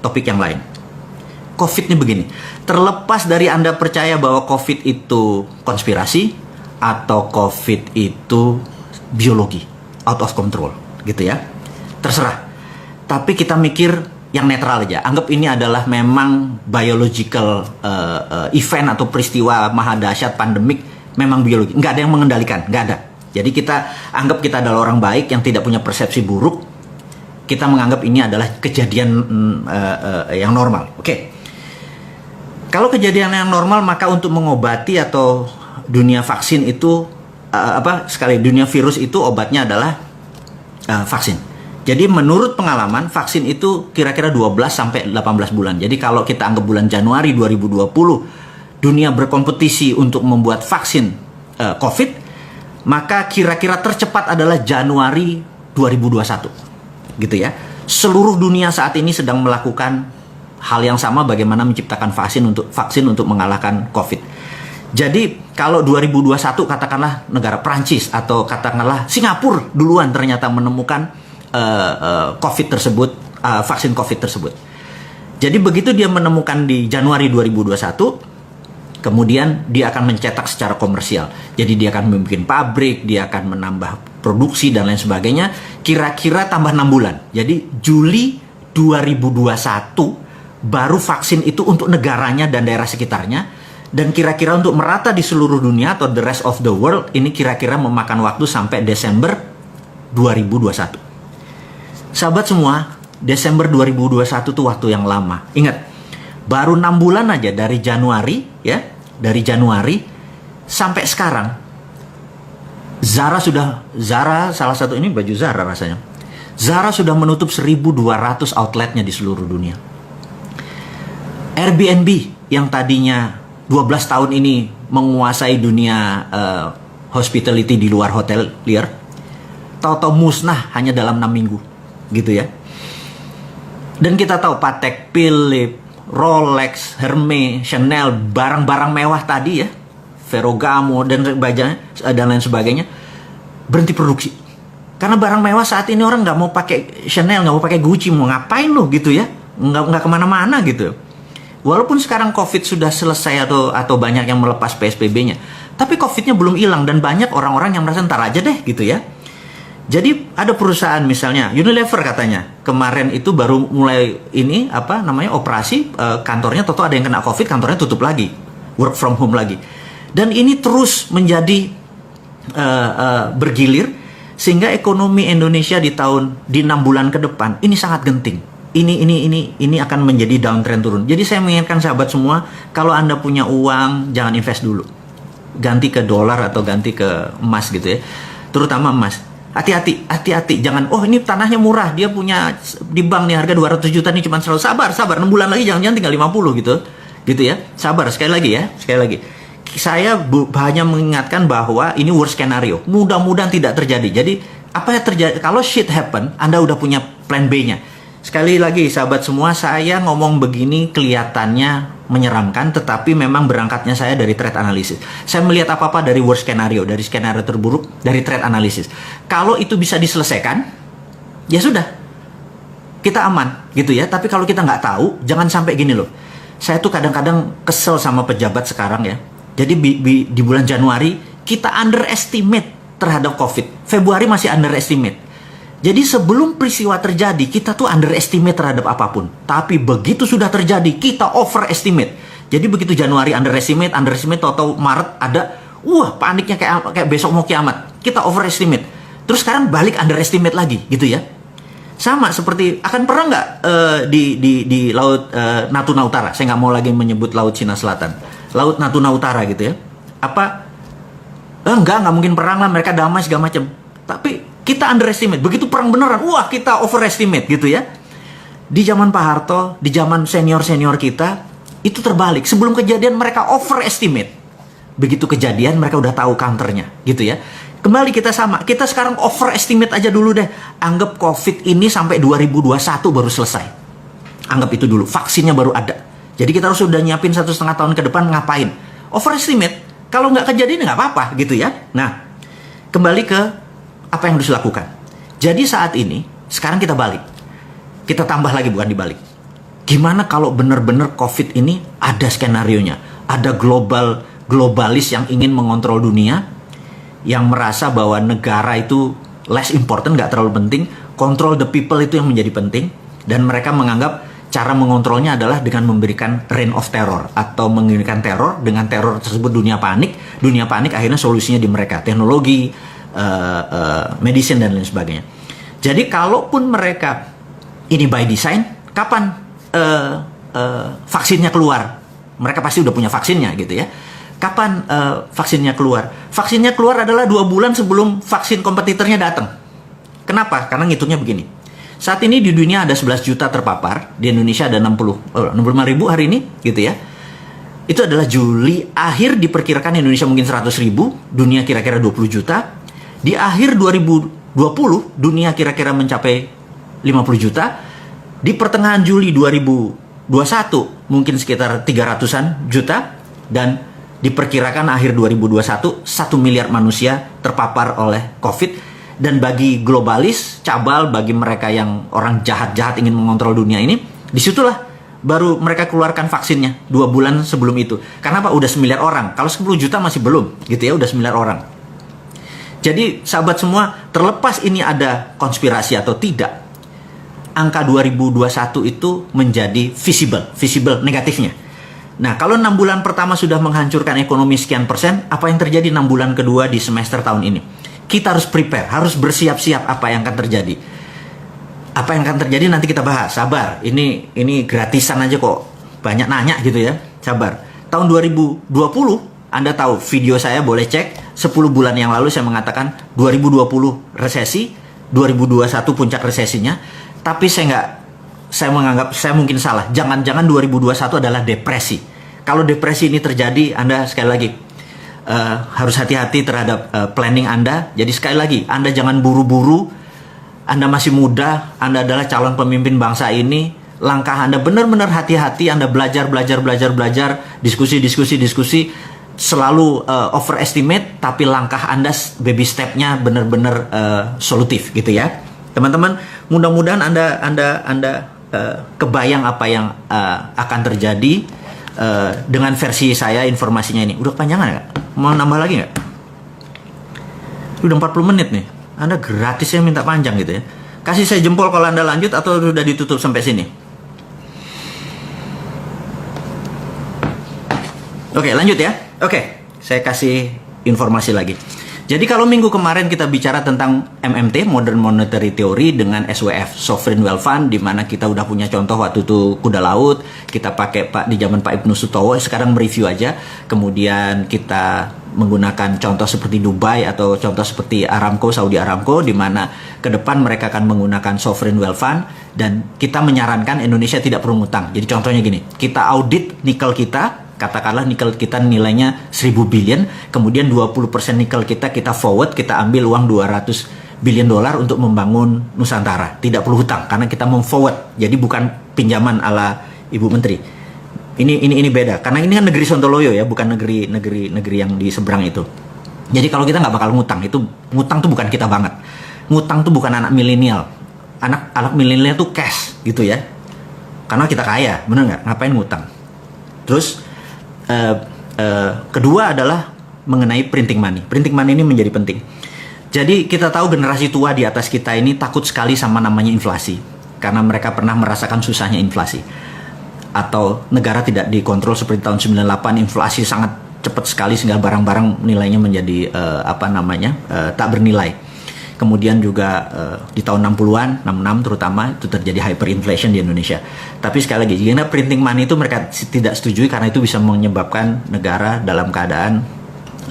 topik yang lain. COVID ini begini, terlepas dari Anda percaya bahwa COVID itu konspirasi atau COVID itu biologi, out of control gitu ya, terserah. Tapi kita mikir yang netral aja, anggap ini adalah memang biological event atau peristiwa maha dahsyat pandemik, memang biologi, nggak ada yang mengendalikan, nggak ada. Jadi kita anggap kita adalah orang baik yang tidak punya persepsi buruk, kita menganggap ini adalah kejadian yang normal. Oke. Kalau kejadian yang normal, maka untuk mengobati atau dunia vaksin itu dunia virus itu obatnya adalah vaksin. Jadi menurut pengalaman, vaksin itu kira-kira 12 sampai 18 bulan. Jadi kalau kita anggap bulan Januari 2020 dunia berkompetisi untuk membuat vaksin COVID, maka kira-kira tercepat adalah Januari 2021. Gitu ya. Seluruh dunia saat ini sedang melakukan hal yang sama, bagaimana menciptakan vaksin untuk mengalahkan COVID. Jadi kalau 2021 katakanlah negara Prancis atau katakanlah Singapura duluan ternyata menemukan COVID tersebut, vaksin COVID tersebut. Jadi begitu dia menemukan di Januari 2021, kemudian dia akan mencetak secara komersial. Jadi dia akan membuat pabrik, dia akan menambah produksi dan lain sebagainya. Kira-kira tambah 6 bulan. Jadi Juli 2021 baru vaksin itu untuk negaranya dan daerah sekitarnya, dan kira-kira untuk merata di seluruh dunia atau the rest of the world ini kira-kira memakan waktu sampai Desember 2021. Sahabat semua, Desember 2021 itu waktu yang lama. Ingat, baru 6 bulan aja dari Januari ya, dari Januari sampai sekarang. Zara salah satu, ini baju Zara rasanya. Zara sudah menutup 1.200 outletnya di seluruh dunia. Airbnb yang tadinya 12 tahun ini menguasai dunia hospitality di luar hotel liar, tahu-tahu musnah hanya dalam 6 minggu gitu ya. Dan kita tahu Patek Philippe, Rolex, Hermes, Chanel, barang-barang mewah tadi ya, Ferragamo dan lain sebagainya, berhenti produksi. Karena barang mewah saat ini orang nggak mau pakai Chanel, nggak mau pakai Gucci, mau ngapain lo gitu ya, nggak kemana-mana gitu. Walaupun sekarang COVID sudah selesai atau banyak yang melepas PSBB-nya, tapi COVID-nya belum hilang dan banyak orang-orang yang merasa ntar aja deh gitu ya. Jadi ada perusahaan misalnya Unilever katanya kemarin itu baru mulai operasi, kantornya toto ada yang kena COVID, kantornya tutup lagi, work from home lagi, dan ini terus menjadi bergilir sehingga ekonomi Indonesia di 6 bulan ke depan ini sangat genting. Ini akan menjadi downtrend turun. Jadi saya mengingatkan sahabat semua, kalau Anda punya uang jangan invest dulu, ganti ke dolar atau ganti ke emas gitu ya, terutama emas. Hati-hati, jangan, oh ini tanahnya murah, dia punya di bank nih harga 200 juta nih cuma 100. Sabar, 6 bulan lagi jangan tinggal 50 gitu ya. Sabar, sekali lagi. Saya hanya mengingatkan bahwa ini worst scenario. Mudah-mudahan tidak terjadi. Jadi apa yang terjadi kalau shit happen, Anda udah punya plan B-nya. Sekali lagi sahabat semua, saya ngomong begini kelihatannya menyeramkan, tetapi memang berangkatnya saya dari trend analysis. Saya melihat apa-apa dari worst scenario, dari skenario terburuk, dari trend analysis. Kalau itu bisa diselesaikan, ya sudah, kita aman gitu ya. Tapi kalau kita nggak tahu, jangan sampai gini loh. Saya tuh kadang-kadang kesel sama pejabat sekarang ya. Jadi di bulan Januari kita underestimate terhadap COVID. Februari masih underestimate. Jadi sebelum peristiwa terjadi, kita tuh underestimate terhadap apapun. Tapi begitu sudah terjadi, kita overestimate. Jadi begitu Januari underestimate, atau Maret ada, paniknya kayak besok mau kiamat. Kita overestimate. Terus sekarang balik underestimate lagi, gitu ya. Sama seperti, akan pernah nggak di Laut Natuna Utara? Saya nggak mau lagi menyebut Laut Cina Selatan. Laut Natuna Utara gitu ya. Nggak mungkin perang lah, mereka damai segala macam. Tapi kita underestimate, begitu perang beneran, kita overestimate gitu ya. Di zaman Pak Harto, di zaman senior-senior kita, itu terbalik. Sebelum kejadian mereka overestimate. Begitu kejadian mereka udah tahu counternya gitu ya. Kembali kita sama, kita sekarang overestimate aja dulu deh. Anggap COVID ini sampai 2021 baru selesai. Anggap itu dulu, vaksinnya baru ada. Jadi kita harus sudah nyiapin 1,5 tahun ke depan ngapain. Overestimate, kalau nggak kejadian nggak apa-apa gitu ya. Nah, kembali ke apa yang harus dilakukan. Jadi saat ini, sekarang kita balik. Kita tambah lagi, bukan dibalik. Gimana kalau benar-benar COVID ini ada skenarionya? Ada globalis yang ingin mengontrol dunia, yang merasa bahwa negara itu less important, nggak terlalu penting. Control the people itu yang menjadi penting. Dan mereka menganggap cara mengontrolnya adalah dengan memberikan reign of terror. Atau mengirimkan teror, dengan teror tersebut dunia panik. Dunia panik akhirnya solusinya di mereka. Teknologi, medicine dan lain sebagainya. Jadi kalaupun mereka ini by design, kapan vaksinnya keluar? Mereka pasti udah punya vaksinnya gitu ya. Kapan vaksinnya keluar? Vaksinnya keluar adalah 2 bulan sebelum vaksin kompetitornya datang. Kenapa? Karena ngitungnya begini. Saat ini di dunia ada 11 juta terpapar, di Indonesia ada 65 ribu hari ini gitu ya. Itu adalah Juli, akhir diperkirakan Indonesia mungkin 100 ribu, dunia kira-kira 20 juta. Di akhir 2020, dunia kira-kira mencapai 50 juta. Di pertengahan Juli 2021, mungkin sekitar 300-an juta. Dan diperkirakan akhir 2021, 1 miliar manusia terpapar oleh COVID. Dan bagi globalis, cabal, bagi mereka yang orang jahat-jahat ingin mengontrol dunia ini, disitulah baru mereka keluarkan vaksinnya 2 bulan sebelum itu. Karena apa? Udah 9 miliar orang. Kalau 10 juta masih belum, gitu ya, udah 9 miliar orang. Jadi sahabat semua, terlepas ini ada konspirasi atau tidak, angka 2021 itu menjadi visible negatifnya. Nah, kalau 6 bulan pertama sudah menghancurkan ekonomi sekian persen, apa yang terjadi 6 bulan kedua di semester tahun ini? Kita harus prepare, harus bersiap-siap apa yang akan terjadi. Apa yang akan terjadi nanti kita bahas, sabar. Ini gratisan aja kok, banyak nanya gitu ya, sabar. Tahun 2020, Anda tahu video saya, boleh cek, 10 bulan yang lalu saya mengatakan 2020 resesi, 2021 puncak resesinya. Tapi saya menganggap saya mungkin salah. Jangan-jangan 2021 adalah depresi. Kalau depresi ini terjadi, Anda sekali lagi harus hati-hati terhadap planning Anda. Jadi sekali lagi, Anda jangan buru-buru. Anda masih muda, Anda adalah calon pemimpin bangsa ini. langkah Anda benar-benar hati-hati, Anda belajar, diskusi, selalu overestimate, tapi langkah Anda baby step-nya benar-benar solutif gitu ya. Teman-teman, mudah-mudahan Anda kebayang apa yang akan terjadi dengan versi saya informasinya ini. Udah kepanjangan nggak? Mau nambah lagi nggak? Udah 40 menit nih. Anda gratis ya minta panjang gitu ya. Kasih saya jempol kalau Anda lanjut atau sudah ditutup sampai sini. Oke, lanjut ya. Oke, saya kasih informasi lagi. Jadi kalau minggu kemarin kita bicara tentang MMT, Modern Monetary Theory, dengan SWF, Sovereign Wealth Fund, di mana kita udah punya contoh waktu itu kuda laut, kita pakai di zaman Pak Ibnu Sutowo, sekarang mereview aja. Kemudian kita menggunakan contoh seperti Dubai atau contoh seperti Aramco, Saudi Aramco, di mana ke depan mereka akan menggunakan Sovereign Wealth Fund, dan kita menyarankan Indonesia tidak perlu ngutang. Jadi contohnya gini, kita audit nikel kita, katakanlah nikel kita nilainya 1000 billion, kemudian 20% nikel kita forward, kita ambil uang 200 billion dolar untuk membangun Nusantara. Tidak perlu hutang karena kita forward. Jadi bukan pinjaman ala Ibu Menteri. Ini beda karena ini kan negeri Sontoloyo ya, bukan negeri yang di seberang itu. Jadi kalau kita nggak bakal ngutang, ngutang tuh bukan kita banget. Ngutang tuh bukan anak milenial. Anak milenial tuh cash gitu ya. Karena kita kaya, bener nggak? Ngapain ngutang? Terus kedua adalah mengenai printing money. Printing money ini menjadi penting. Jadi kita tahu generasi tua di atas kita ini takut sekali sama namanya inflasi, karena mereka pernah merasakan susahnya inflasi. Atau negara tidak dikontrol seperti tahun 98, inflasi sangat cepat sekali sehingga barang-barang nilainya menjadi tak bernilai. Kemudian juga di tahun 60-an, 66 terutama, itu terjadi hyperinflation di Indonesia. Tapi sekali lagi, jika printing money itu mereka tidak setujui karena itu bisa menyebabkan negara dalam keadaan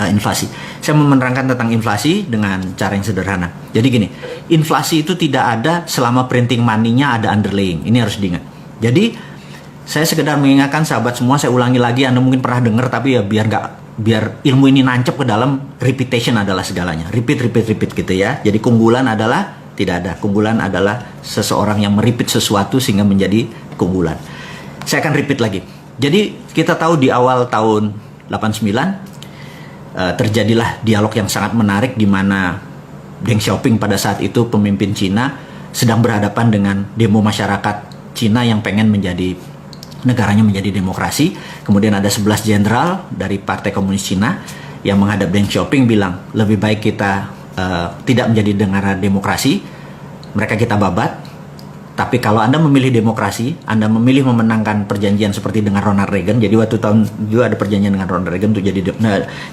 inflasi. Saya mau menerangkan tentang inflasi dengan cara yang sederhana. Jadi gini, inflasi itu tidak ada selama printing money-nya ada underlying. Ini harus diingat. Jadi, saya sekedar mengingatkan sahabat semua, saya ulangi lagi, Anda mungkin pernah dengar, tapi ya biar ilmu ini nancep ke dalam, repetition adalah segalanya. Repeat gitu ya. Jadi keunggulan adalah tidak ada. Keunggulan adalah seseorang yang merepeat sesuatu sehingga menjadi keunggulan. Saya akan repeat lagi. Jadi kita tahu di awal tahun 89 terjadilah dialog yang sangat menarik di mana Deng Xiaoping pada saat itu pemimpin Cina sedang berhadapan dengan demo masyarakat Cina yang pengen negaranya menjadi demokrasi. Kemudian ada 11 jenderal dari Partai Komunis Cina yang menghadap Deng Xiaoping bilang, lebih baik kita tidak menjadi negara demokrasi, mereka kita babat. Tapi kalau Anda memilih demokrasi, Anda memilih memenangkan perjanjian seperti dengan Ronald Reagan. Jadi waktu tahun juga ada perjanjian dengan Ronald Reagan untuk jadi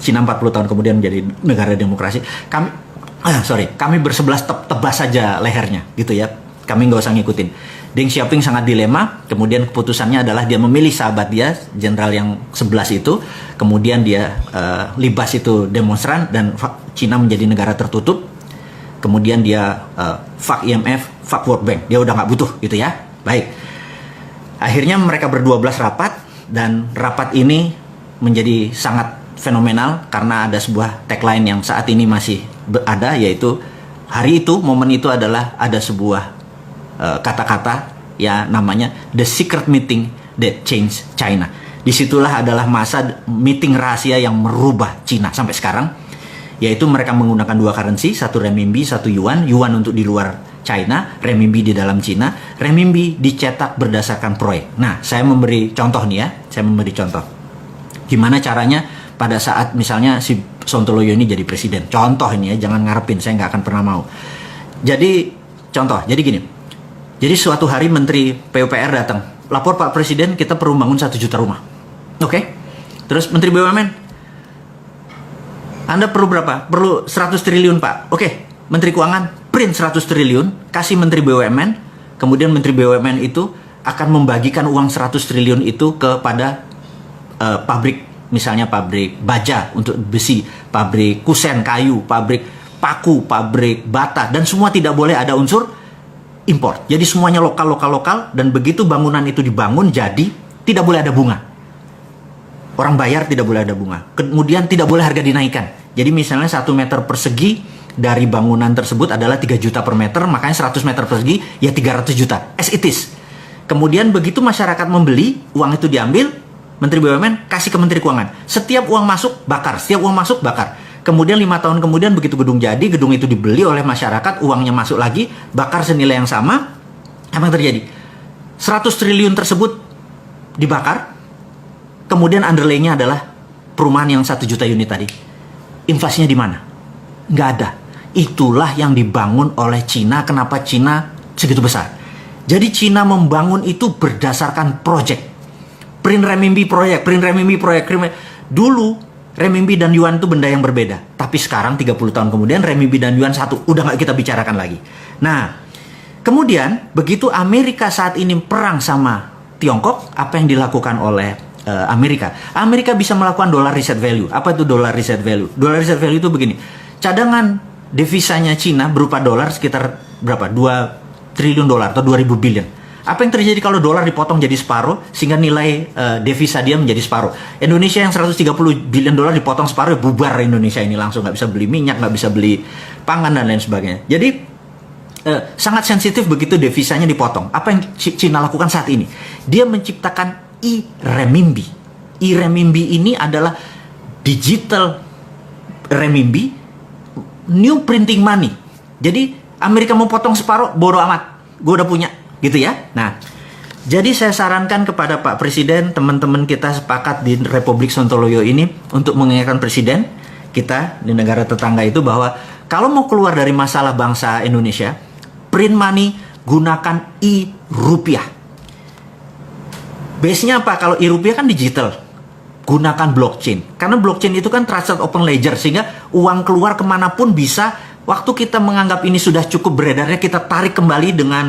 Cina 40 tahun kemudian menjadi negara demokrasi. Kami bersebelas tebas saja lehernya gitu ya. Kami nggak usah ngikutin. Deng Xiaoping sangat dilema, kemudian keputusannya adalah dia memilih sahabat dia, jenderal yang 11 itu, kemudian dia libas itu demonstran dan Cina menjadi negara tertutup, kemudian dia fuck IMF, fuck World Bank, dia udah nggak butuh gitu ya. Baik, akhirnya mereka berdua-belas rapat, dan rapat ini menjadi sangat fenomenal karena ada sebuah tagline yang saat ini masih ada, yaitu hari itu, momen itu adalah ada sebuah kata-kata ya namanya the secret meeting that changed China. Disitulah adalah masa meeting rahasia yang merubah Cina sampai sekarang, yaitu mereka menggunakan dua currency, satu renminbi, satu yuan. Yuan untuk di luar China, renminbi di dalam Cina. Renminbi dicetak berdasarkan proyek. Nah, saya memberi contoh nih ya, gimana caranya pada saat misalnya si Sontoloyo ini jadi presiden. Contoh ini ya, jangan ngarepin, saya nggak akan pernah mau. Jadi contoh, jadi gini. Jadi suatu hari Menteri PUPR datang, lapor Pak Presiden, kita perlu bangun 1 juta rumah. Oke? Terus Menteri BUMN, Anda perlu berapa? Perlu 100 triliun Pak. Oke, Menteri Keuangan, print 100 triliun, kasih Menteri BUMN, kemudian Menteri BUMN itu akan membagikan uang 100 triliun itu kepada pabrik, misalnya pabrik baja untuk besi, pabrik kusen kayu, pabrik paku, pabrik bata, dan semua tidak boleh ada unsur impor. Jadi semuanya lokal, dan begitu bangunan itu dibangun jadi tidak boleh ada bunga. Orang bayar tidak boleh ada bunga. Kemudian tidak boleh harga dinaikkan. Jadi misalnya 1 meter persegi dari bangunan tersebut adalah 3 juta per meter, makanya 100 meter persegi ya 300 juta. As it is. Kemudian begitu masyarakat membeli, uang itu diambil, Menteri BUMN kasih ke Menteri Keuangan. Setiap uang masuk, bakar. Setiap uang masuk, bakar. Kemudian 5 tahun kemudian begitu gedung jadi, gedung itu dibeli oleh masyarakat, uangnya masuk lagi, bakar senilai yang sama. Apa yang terjadi? 100 triliun tersebut dibakar. Kemudian underlay-nya adalah perumahan yang 1 juta unit tadi. Inflasinya di mana? Nggak ada. Itulah yang dibangun oleh Cina. Kenapa Cina segitu besar? Jadi Cina membangun itu berdasarkan project. Print renminbi proyek. Dulu renminbi dan yuan itu benda yang berbeda. Tapi sekarang 30 tahun kemudian renminbi dan yuan satu. Udah nggak kita bicarakan lagi. Nah, kemudian begitu Amerika saat ini perang sama Tiongkok, apa yang dilakukan oleh Amerika? Amerika bisa melakukan dollar reserve value. Apa itu dollar reserve value? Dollar reserve value itu begini. Cadangan devisanya Cina berupa dolar sekitar berapa? 2 triliun dolar atau 2000 billion. Apa yang terjadi kalau dolar dipotong jadi separuh sehingga nilai devisa dia menjadi separuh? Indonesia yang 130 billion dolar dipotong separuh, bubar Indonesia ini langsung, nggak bisa beli minyak, nggak bisa beli pangan dan lain sebagainya. Jadi sangat sensitif begitu devisanya dipotong. Apa yang Cina lakukan saat ini? Dia menciptakan e-renminbi. E-renminbi ini adalah digital renminbi, new printing money. Jadi Amerika mau potong separuh, bodo amat, gue udah punya, gitu ya. Nah, jadi saya sarankan kepada Pak Presiden, teman-teman kita sepakat di Republik Sontoloyo ini untuk mengingatkan Presiden kita di negara tetangga itu bahwa kalau mau keluar dari masalah bangsa Indonesia, print money, gunakan e-rupiah. Base-nya apa? Kalau e-rupiah kan digital, gunakan blockchain. Karena blockchain itu kan trusted open ledger, sehingga uang keluar kemanapun bisa. Waktu kita menganggap ini sudah cukup beredarnya, kita tarik kembali dengan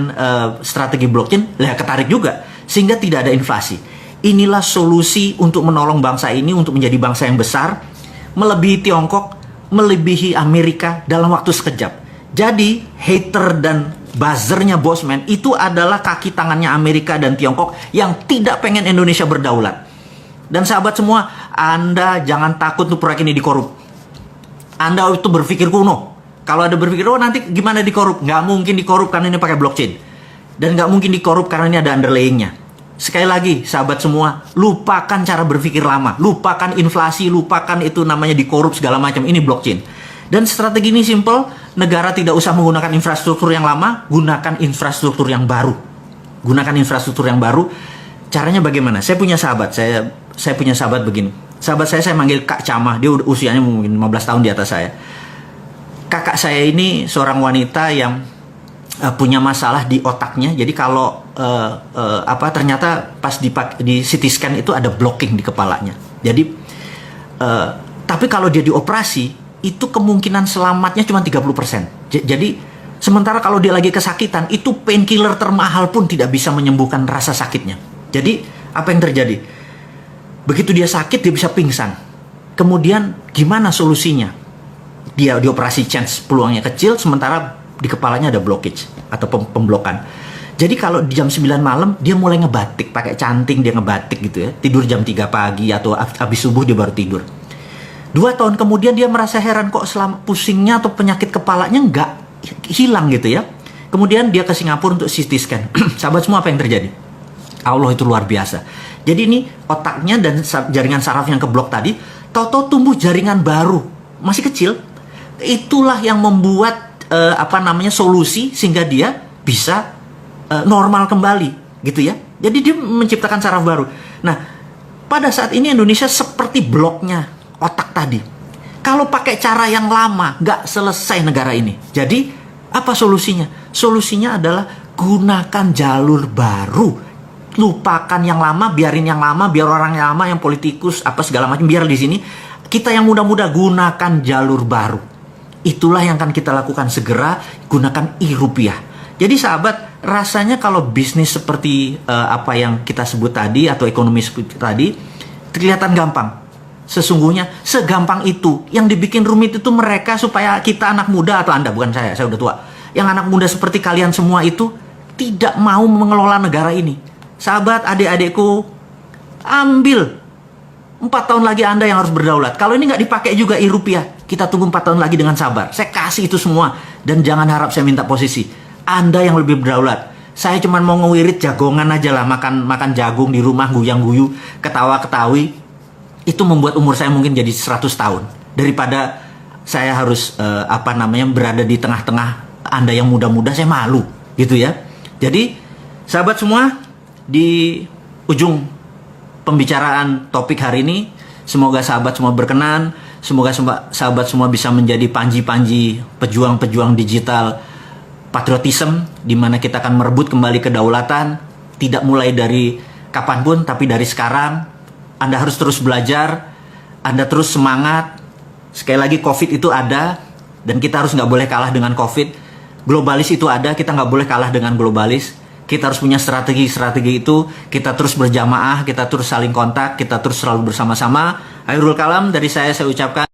strategi blockchain, ketarik juga. Sehingga tidak ada inflasi. Inilah solusi untuk menolong bangsa ini untuk menjadi bangsa yang besar, melebihi Tiongkok, melebihi Amerika dalam waktu sekejap. Jadi, hater dan buzzernya Bosman itu adalah kaki tangannya Amerika dan Tiongkok yang tidak pengen Indonesia berdaulat. Dan sahabat semua, Anda jangan takut untuk proyek ini dikorup. Anda itu berpikir kuno. Kalau ada berpikir, oh nanti gimana dikorup? Nggak mungkin dikorup karena ini pakai blockchain. Dan nggak mungkin dikorup karena ini ada underlayingnya. Sekali lagi, sahabat semua, lupakan cara berpikir lama. Lupakan inflasi, lupakan itu namanya dikorup segala macam. Ini blockchain. Dan strategi ini simple, negara tidak usah menggunakan infrastruktur yang lama, gunakan infrastruktur yang baru. Gunakan infrastruktur yang baru. Caranya bagaimana? Saya punya sahabat, saya punya sahabat begini. Sahabat saya manggil Kak Camah, dia usianya mungkin 15 tahun di atas saya. Kakak saya ini seorang wanita yang punya masalah di otaknya. Jadi kalau ternyata pas di CT scan itu ada blocking di kepalanya. Jadi tapi kalau dia dioperasi itu kemungkinan selamatnya cuma 30%. Jadi sementara kalau dia lagi kesakitan itu painkiller termahal pun tidak bisa menyembuhkan rasa sakitnya. Jadi apa yang terjadi? Begitu dia sakit dia bisa pingsan. Kemudian gimana solusinya? Dia dioperasi, chance peluangnya kecil, sementara di kepalanya ada blockage atau pemblokan. Jadi kalau di jam 9 malam dia mulai ngebatik, pakai canting dia ngebatik gitu ya. Tidur jam 3 pagi atau habis subuh dia baru tidur. 2 tahun kemudian dia merasa heran kok selama pusingnya atau penyakit kepalanya nggak hilang gitu ya. Kemudian dia ke Singapura untuk CT scan. Sahabat semua, apa yang terjadi? Allah itu luar biasa. Jadi ini otaknya dan jaringan saraf yang keblok tadi, tahu-tahu tumbuh jaringan baru, masih kecil. Itulah yang membuat solusi sehingga dia bisa normal kembali gitu ya. Jadi dia menciptakan saraf baru. Nah, pada saat ini Indonesia seperti bloknya otak tadi. Kalau pakai cara yang lama nggak selesai negara ini. Jadi apa solusinya? Solusinya adalah gunakan jalur baru. Lupakan yang lama, biarin yang lama, biar orang yang lama, yang politikus apa segala macam biar di sini. Kita yang muda-muda gunakan jalur baru. Itulah yang akan kita lakukan segera, gunakan e-rupiah. Jadi sahabat, rasanya kalau bisnis seperti apa yang kita sebut tadi atau ekonomi seperti tadi kelihatan gampang. Sesungguhnya segampang itu. Yang dibikin rumit itu mereka supaya kita anak muda atau Anda, bukan saya udah tua. Yang anak muda seperti kalian semua itu tidak mau mengelola negara ini. Sahabat, adik-adikku, ambil 4 tahun lagi Anda yang harus berdaulat. Kalau ini nggak dipakai juga e-rupiah, kita tunggu 4 tahun lagi dengan sabar. Saya kasih itu semua. Dan jangan harap saya minta posisi. Anda yang lebih berdaulat. Saya cuma mau ngewirit jagongan aja lah, makan jagung di rumah, guyang-guyu, ketawa-ketawi. Itu membuat umur saya mungkin jadi 100 tahun. Daripada saya harus berada di tengah-tengah Anda yang muda-muda, saya malu gitu ya. Jadi sahabat semua, di ujung pembicaraan topik hari ini, semoga sahabat semua berkenan, semoga sahabat semua bisa menjadi panji-panji pejuang-pejuang digital patriotism, di mana kita akan merebut kembali kedaulatan, tidak mulai dari kapanpun, tapi dari sekarang. Anda harus terus belajar, Anda terus semangat. Sekali lagi, COVID itu ada, dan kita harus nggak boleh kalah dengan COVID. Globalis itu ada, kita nggak boleh kalah dengan globalis. Kita harus punya strategi itu, kita terus berjamaah, kita terus saling kontak, kita terus selalu bersama-sama. Akhirul kalam dari saya ucapkan